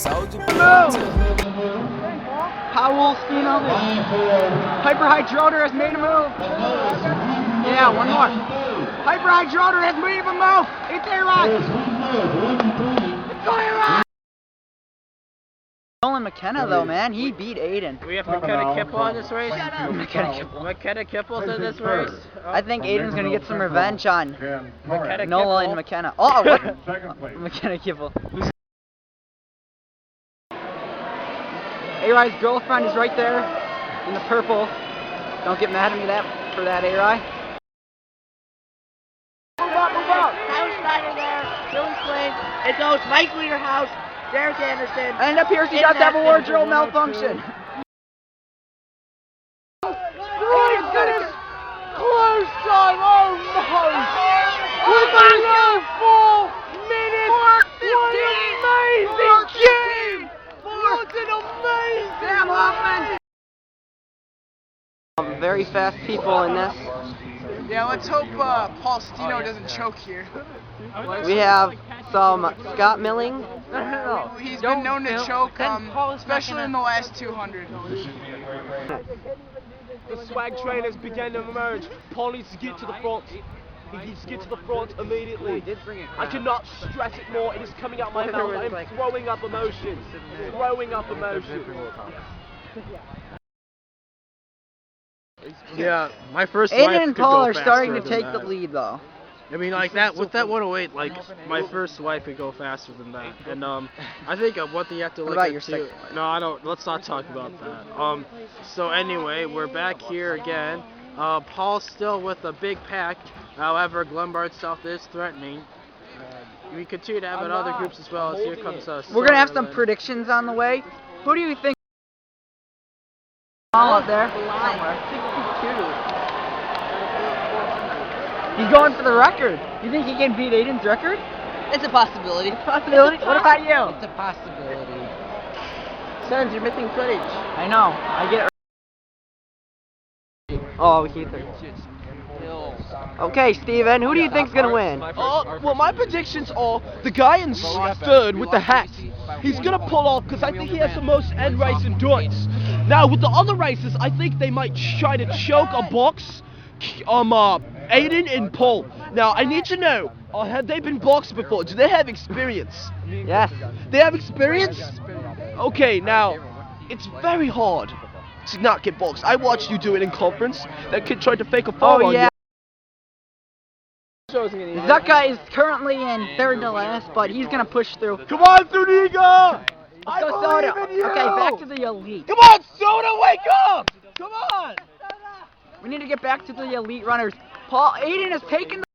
Powell, Stino. Hyperhydroder has made a move. Yeah, one more. Hyperhydroder has made a move. It's A-Rod. It's A-Rod. Nolan McKenna, though, man, he beat Aiden. We have McKenna Kipple in this race. McKenna Kipple's in this race. I think Aiden's gonna get some revenge on McKenna Nolan McKenna. Oh, what? McKenna Kipple. A-Rye's girlfriend is right there in the purple. Don't get mad at me for that, A-Rye. Move up. Tyler Schneider there. Dylan Slade. It goes Mike Leaderhouse. Derek Anderson. And it appears he does have a wardrobe malfunction. Oh my goodness! Close time! Oh no! Look at that! 4 minutes! What an amazing game! What an amazing Sam Hoffman! Very fast people in this. Yeah, let's hope Paul Stino doesn't choke here. We have some Scott Milling. He's been known to choke, especially in the last 200. The swag train has begun to emerge. Paul needs to get to the front. He needs to get to the front immediately. I cannot stress it more. It is coming out my mouth. I am throwing up emotion. Throwing up emotion. Yeah, my first Aiden wife and could Paul go are starting to faster take than the that. lead, though. I mean, like that with that 108, like my first wife could go faster than that. And I think one thing you have to look about at your too. second? No, I don't. Let's not talk about that. So anyway, we're back here again. Paul's still with a big pack. However, Glenbard South is threatening. We continue to have it other groups as well. As here comes We're gonna have some Sutherland. predictions on the way. Who do you think? All up there. He's going for the record. You think he can beat Aiden's record? It's a possibility. Possibility? What about you? It's a possibility. Sons, you're missing footage. I know. I get it. Oh, Heather. Okay, Steven, who do you think's gonna win? Well, my predictions are the guy in third with the hat. He's gonna pull off because I think he has the most end race endurance. Now, with the other races, I think they might try to choke a box. Aiden and Paul. Now, I need to know, have they been boxed before? Do they have experience? Yes. They have experience? Okay, now, it's very hard to not get boxed. I watched you do it in conference. That kid tried to fake a fall on yeah. you. Zucka is currently in third to last, but he's gonna push through. Come on, Zuniga! Let's go, Soda. Okay, back to the elite. Come on, Soda, wake up! Come on! We need to get back to the elite runners. Aiden has taken the